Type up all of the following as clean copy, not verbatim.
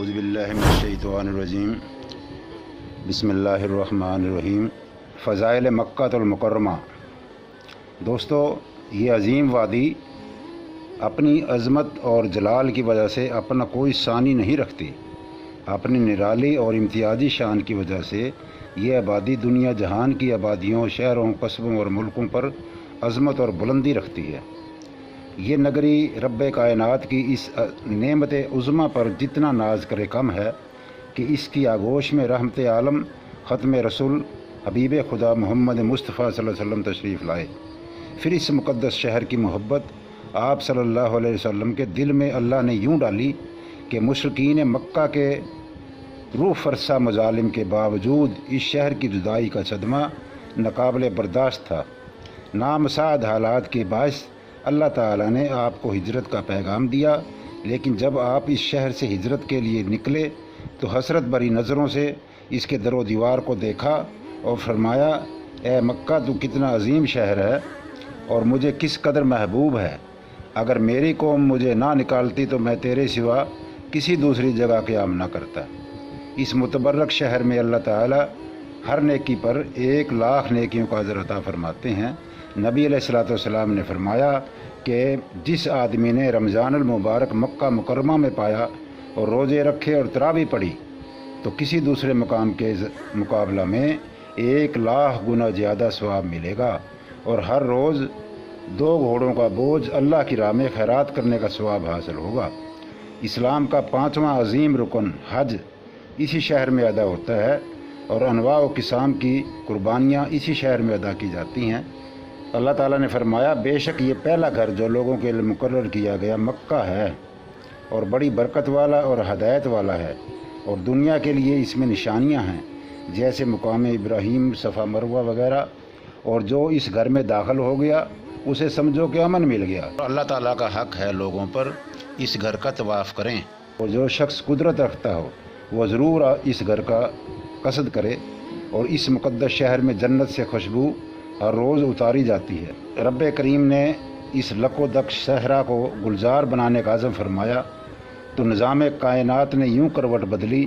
औज़ुबिल्लाहि मिनश्शैतानिर्रजीम बिस्मिल्लाहिर्रहमानिर्रहीम। फ़ज़ाइल मक्कातुल मुकर्रमा। दोस्तों, ये अजीम वादी अपनी अज़मत और जलाल की वजह से अपना कोई सानी नहीं रखती। अपनी निराली और इम्तियाजी शान की वजह से ये आबादी दुनिया जहान की आबादियों, शहरों, कस्बों और मुल्कों पर अज़मत और बुलंदी रखती है। ये नगरी रब्बे कायनात की इस नेमत उज़्मा पर जितना नाज करे कम है कि इसकी आगोश में रहमत आलम ख़त्म रसूल हबीब खुदा मोहम्मद मुस्तफ़ा सल्लल्लाहु अलैहि वसल्लम तशरीफ़ लाए। फिर इस मुक़द्दस शहर की मोहब्बत आप सल्लल्लाहु अलैहि वसल्लम के दिल में अल्लाह ने यूँ डाली कि मुशरिकीन मक्का के रूह फरसा मजालिम के बावजूद इस शहर की जुदाई का सदमा नाकाबिल बर्दाश्त था। नामसाद हालात के बायस अल्लाह ताला ने आपको हिजरत का पैगाम दिया, लेकिन जब आप इस शहर से हिजरत के लिए निकले तो हसरत भरी नज़रों से इसके दरो दीवार को देखा और फरमाया, ए मक्का, तू कितना अजीम शहर है और मुझे किस कदर महबूब है। अगर मेरी कौम मुझे ना निकालती तो मैं तेरे सिवा किसी दूसरी जगह क़याम ना करता। इस मुतबर्रक शहर में अल्लाह ताला हर नेकी पर 1,00,000 नेकियों का अजर अता फरमाते हैं। नबी अलैहिस्सलाम ने फरमाया कि जिस आदमी ने रमज़ानुल मुबारक मक्का मुकर्रमा में पाया और रोज़े रखे और तरावी पढ़ी तो किसी दूसरे मकाम के मुकाबला में 1,00,000 गुना ज़्यादा सवाब मिलेगा और हर रोज़ 2 घोड़ों का बोझ अल्लाह की राह में खैरात करने का सवाब हासिल होगा। इस्लाम का 5वां अजीम रुकन हज इसी शहर में अदा होता है और अनवा व किस्म की कुर्बानियाँ इसी शहर में अदा की जाती हैं। अल्लाह ताला ने फरमाया, बेशक ये पहला घर जो लोगों के लिए मुकर्रर किया गया मक्का है और बड़ी बरकत वाला और हदायत वाला है, और दुनिया के लिए इसमें निशानियां हैं जैसे मुकाम इब्राहीम, सफ़ा मरवा वगैरह, और जो इस घर में दाखिल हो गया उसे समझो कि अमन मिल गया। अल्लाह ताला का हक़ है लोगों पर इस घर का तवाफ़ करें, और जो शख्स कुदरत रखता हो वह ज़रूर इस घर का कसद करे। और इस मुक़द्दस शहर में जन्नत से खुशबू हर रोज़ उतारी जाती है। रब्बे करीम ने इस लकोदक सहरा को गुलजार बनाने का आज़म फरमाया तो निज़ाम कायनात ने यूँ करवट बदली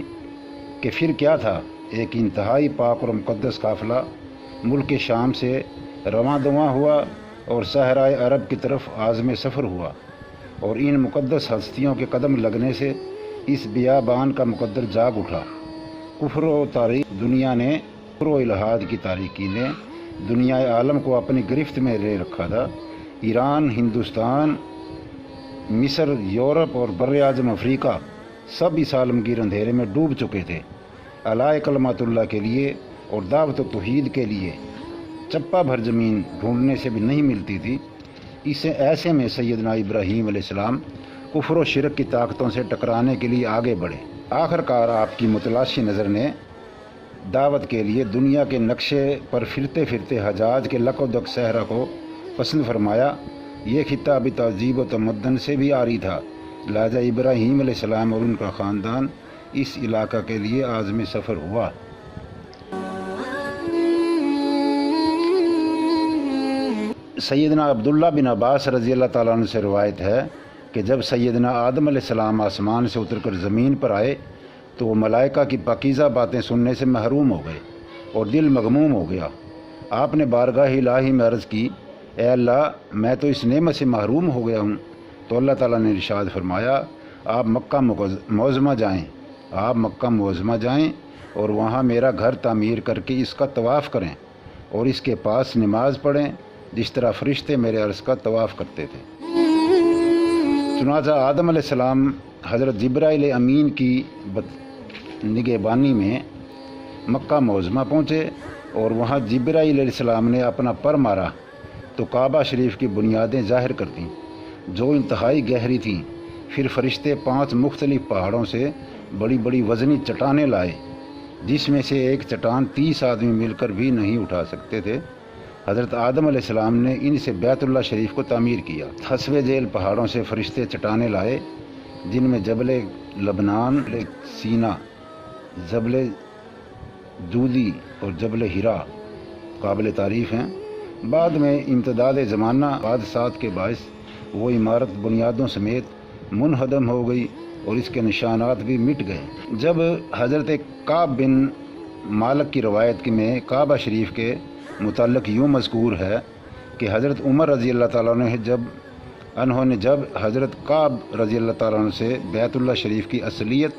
कि फिर क्या था। एक इंतहाई पाक और मुक़द्दस काफ़िला मुल्क शाम से रवां दवां हुआ और सहराए अरब की तरफ आज़म सफ़र हुआ, और इन मुक़द्दस हस्तियों के कदम लगने से इस बियाबान का मुक़द्दर जाग उठा। कुफ्र व तारीख दुनिया ने, कुफ्र व इल्हाद की तारीकी ने दुनिया आलम को अपनी गिरफ्त में ले रखा था। ईरान, हिंदुस्तान, मिस्र, यूरोप और बर आज़म अफ्रीका सब इस आलमगीर अंधेरे में डूब चुके थे। अलाए कलमातुल्लाह के लिए और दावत तौहीद के लिए चप्पा भर ज़मीन ढूंढने से भी नहीं मिलती थी। इसे ऐसे में सैयदना इब्राहीम अलैहिस्सलाम कुफ्र व शिरक की ताकतों से टकराने के लिए आगे बढ़े। आखिरकार आपकी मुतलाशी नज़र ने दावत के लिए दुनिया के नक्शे पर फिरते फिरते हजाज के लकोदक सहरा को पसंद फरमाया। ये खित्ता अभी तहज़ीब व तमद्दुन से भी आरी था, लिहाजा इब्राहीम अलैहिस्सलाम और उनका ख़ानदान इस इलाका के लिए आज़म सफ़र हुआ। सैयदना अब्दुल्ला बिन अब्बास रज़ी अल्लाह ताला अन्हु से रवायत है कि जब सैयदना आदम अलैहिस्सलाम आसमान से उतरकर ज़मीन पर आए तो वो मलाइका की पाकीज़ा बातें सुनने से महरूम हो गए और दिल मगमूम हो गया। आपने बारगाह इलाही में अर्ज़ की, ए अल्लाह, मैं तो इस नेमत से महरूम हो गया हूँ। तो अल्लाह ताला ने इरशाद फरमाया, आप मक्का मुअज़्ज़मा जाएँ, आप मक्का मुअज़्ज़मा जाएँ और वहाँ मेरा घर तामीर करके इसका तवाफ़ करें और इसके पास नमाज़ पढ़ें जिस तरह फ़रिश्ते मेरे अर्ज़ का तवाफ़ करते थे। चुनांचे आदम अलैहिस्सलाम हज़रत जिब्राइल अमीन की निगहबानी में मक्का मुअज़्ज़मा पहुँचे और वहाँ जिब्राइल अलैहिस्सलाम ने अपना पर मारा तो काबा शरीफ की बुनियादें ज़ाहिर कर दीं जो इंतहाई गहरी थीं। फिर फ़रिश्ते 5 मुख्तलिफ़ पहाड़ों से बड़ी बड़ी वज़नी चट्टानें लाए जिसमें से एक चट्टान 30 आदमी मिलकर भी नहीं उठा सकते थे। हज़रत आदम अलैहिस्सलाम ने इनसे बैतुल्लाह शरीफ को तामीर किया। हस्बे झेल पहाड़ों से फ़रिश्ते चट्टानें लाए जिनमें जबल लबनान, सीना, जबल जूदी और जबल हिरा काबिल तारीफ़ हैं। बाद में इम्तदाद ज़माना हादसात के बायस वो इमारत बुनियादों समेत मुनहदम हो गई اور اس کے نشانات بھی مٹ گئے۔ جب حضرت کعب بن مالک کی روایت میں کعبہ شریف کے متعلق یوں مذکور ہے کہ حضرت عمر رضی اللہ تعالیٰ عنہ جب حضرت کعب رضی اللہ تعالیٰ عنہ سے بیت اللہ شریف کی اصلیت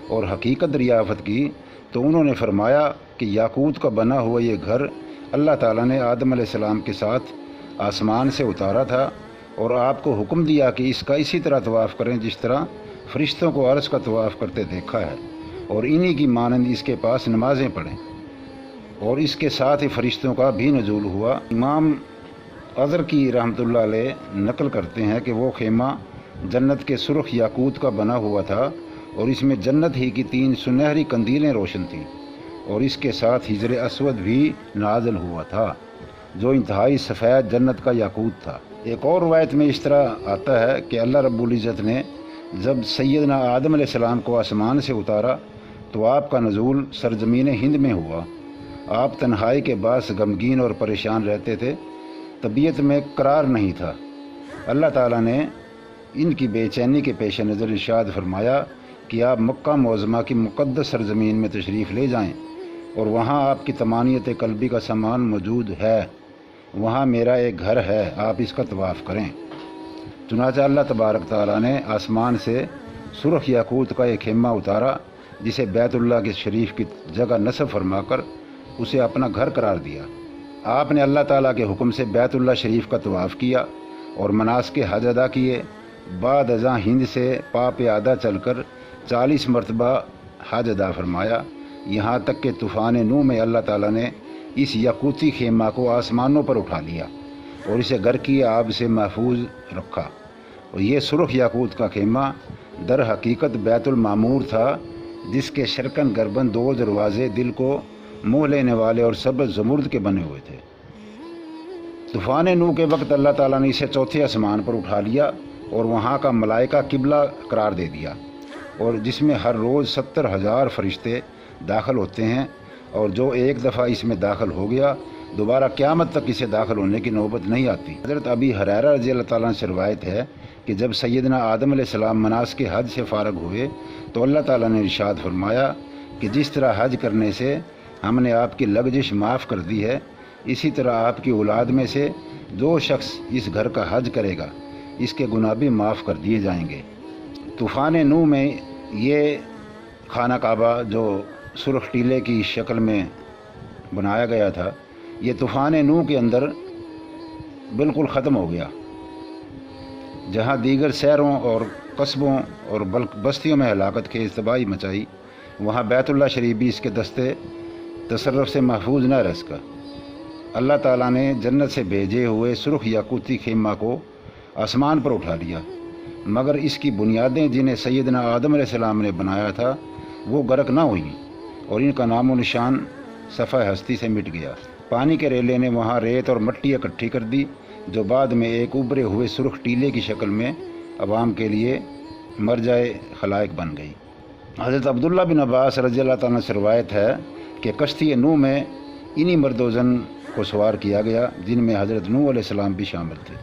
اور حقیقت دریافت کی تو انہوں نے فرمایا کہ یاقوت کا بنا ہوا یہ گھر اللہ تعالیٰ نے آدم علیہ السلام کے ساتھ آسمان سے اتارا تھا اور آپ کو حکم دیا کہ اس کا اسی طرح طواف کریں جس طرح فرشتوں کو عرش کا طواف کرتے دیکھا ہے، اور انہی کی مانند اس کے پاس نمازیں پڑھیں، اور اس کے ساتھ ہی فرشتوں کا بھی نزول ہوا۔ امام اظہر کی رحمۃ اللہ علیہ نقل کرتے ہیں کہ وہ خیمہ جنت کے سرخ یاقوت کا بنا ہوا تھا اور اس میں جنت ہی کی 3 سنہری قندیلیں روشن تھیں، اور اس کے ساتھ حجر اسود بھی نازل ہوا تھا جو انتہائی سفید جنت کا یاقوت تھا۔ ایک اور روایت میں اس طرح آتا ہے کہ اللہ رب العزت نے جب سیدنا آدم علیہ السلام کو آسمان سے اتارا تو آپ کا نزول سرزمین ہند میں ہوا۔ آپ تنہائی کے باعث غمگین اور پریشان رہتے تھے، طبیعت میں قرار نہیں تھا۔ اللہ تعالیٰ نے ان کی بے چینی کے پیش نظر ارشاد فرمایا کہ آپ مکہ معظمہ کی مقدس سرزمین میں تشریف لے جائیں، اور وہاں آپ کی طمانیت قلبی کا سامان موجود ہے، وہاں میرا ایک گھر ہے، آپ اس کا طواف کریں۔ چنانچہ اللہ تبارک تعالیٰ نے آسمان سے سرخ یاقوت کا ایک خیمہ اتارا جسے بیت اللہ کے شریف کی جگہ نصب فرما کر اسے اپنا گھر قرار دیا۔ آپ نے اللہ تعالیٰ کے حکم سے بیت اللہ شریف کا طواف کیا اور مناسک حج ادا کیے۔ بعد ازاں ہند سے پا پیادہ چل کر 40 مرتبہ حج ادا فرمایا، یہاں تک کہ طوفان نوح میں اللہ تعالیٰ نے اس یاقوتی خیمہ کو آسمانوں پر اٹھا لیا اور اسے گھر کی آب سے محفوظ رکھا، اور یہ سرخ یاقوت کا خیمہ در حقیقت بیت المعمور تھا، جس کے شرکن گربن 2 دروازے دل کو موہ لینے والے اور سبز زمرد کے بنے ہوئے تھے۔ طوفان نوح کے وقت اللہ تعالیٰ نے اسے 4تھے آسمان پر اٹھا لیا اور وہاں کا ملائکہ قبلہ قرار دے دیا، اور جس میں ہر روز 70,000 فرشتے داخل ہوتے ہیں، اور جو ایک دفعہ اس میں داخل ہو گیا دوبارہ قیامت تک اسے داخل ہونے کی نوبت نہیں آتی۔ حضرت ابی ہریرہ رضی اللہ تعالیٰ سے روایت ہے کہ جب سیدنا آدم علیہ السلام مناسک حج سے فارغ ہوئے تو اللہ تعالیٰ نے ارشاد فرمایا کہ جس طرح حج کرنے سے ہم نے آپ کی لغزش معاف کر دی ہے، اسی طرح آپ کی اولاد میں سے جو شخص اس گھر کا حج کرے گا اس کے گناہ بھی معاف کر دیے جائیں گے۔ طوفان نوح میں یہ خانہ کعبہ جو سرخ ٹیلے کی شکل میں بنایا گیا تھا، یہ طوفان نوح کے اندر بالکل ختم ہو گیا۔ جہاں دیگر شہروں اور قصبوں اور بستیوں میں ہلاکت خیز تباہی مچائی، وہاں بیت اللہ شریف بھی اس کے دستے تصرف سے محفوظ نہ رہ سکا۔ اللہ تعالیٰ نے جنت سے بھیجے ہوئے سرخ یاقوتی خیمہ کو آسمان پر اٹھا لیا، مگر اس کی بنیادیں جنہیں سیدنا آدم علیہ السلام نے بنایا تھا وہ غرق نہ ہوئیں، اور ان کا نام و نشان صفحہ ہستی سے مٹ گیا۔ پانی کے ریلے نے وہاں ریت اور مٹی اکٹھی کر دی جو بعد میں ایک ابھرے ہوئے سرخ ٹیلے کی شکل میں عوام کے لیے مرجع خلائق بن گئی۔ حضرت عبداللہ بن عباس رضی اللہ تعالیٰ سے روایت ہے کہ کشتی نوح میں انہی مرد و زن کو سوار کیا گیا جن میں حضرت نوح علیہ السلام بھی شامل تھے۔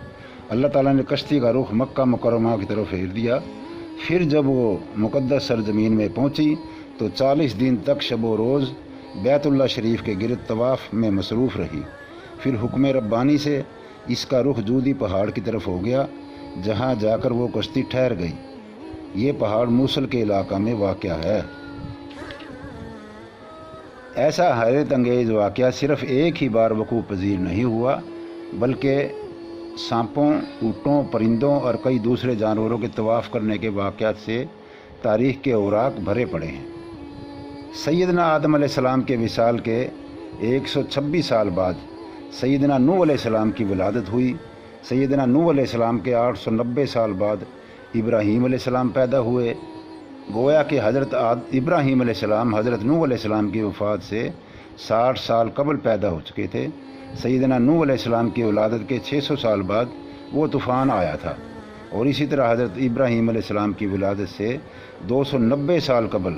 اللہ تعالیٰ نے کشتی کا رخ مکہ مکرمہ کی طرف پھیر دیا۔ پھر جب وہ مقدس سرزمین میں پہنچی تو 40 دن تک شب و روز بیت اللہ شریف کے گرد طواف میں مصروف رہی۔ پھر حکم ربانی سے اس کا رخ جودی پہاڑ کی طرف ہو گیا، جہاں جا کر وہ کشتی ٹھہر گئی۔ یہ پہاڑ موصل کے علاقہ میں واقع ہے۔ ایسا حیرت انگیز واقعہ صرف ایک ہی بار وقوع پذیر نہیں ہوا، بلکہ سانپوں، اونٹوں، پرندوں اور کئی دوسرے جانوروں کے طواف کرنے کے واقعات سے تاریخ کے اوراق بھرے پڑے ہیں۔ سیدنا آدم علیہ السلام کے وصال کے 126 سال بعد سیدنا نوح علیہ السلام کی ولادت ہوئی۔ سیدنا نوح علیہ السلام کے 890 سال بعد ابراہیم علیہ السلام پیدا ہوئے۔ گویا کہ حضرت ابراہیم علیہ السلام حضرت نوح علیہ السلام کی وفات سے 60 سال قبل پیدا ہو چکے تھے۔ سیدنا نوح علیہ السلام کی ولادت کے 600 سال بعد وہ طوفان آیا تھا، اور اسی طرح حضرت ابراہیم علیہ السلام کی ولادت سے 290 سال قبل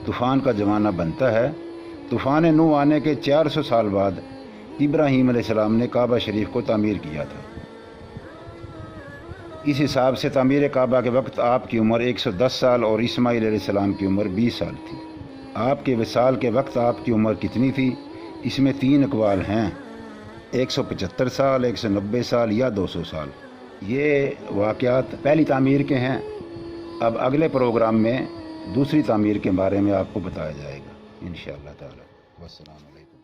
طوفان کا زمانہ بنتا ہے۔ طوفان نوح آنے کے 400 سال بعد ابراہیم علیہ السلام نے کعبہ شریف کو تعمیر کیا تھا۔ इस हिसाब से तामीर काबा के वक्त आपकी उम्र 110 साल और इस्माइल अलैहिस्सलाम की उम्र 20 साल थी। आपके विसाल के वक्त आपकी उम्र कितनी थी, इसमें 3 अक़वाल हैं, 175 साल, 190 साल या 200 साल। ये वाक़यात पहली तामीर के हैं। अब अगले प्रोग्राम में दूसरी तामीर के बारे में आपको बताया जाएगा इंशाअल्लाह ताला। वस्सलाम अलैकुम।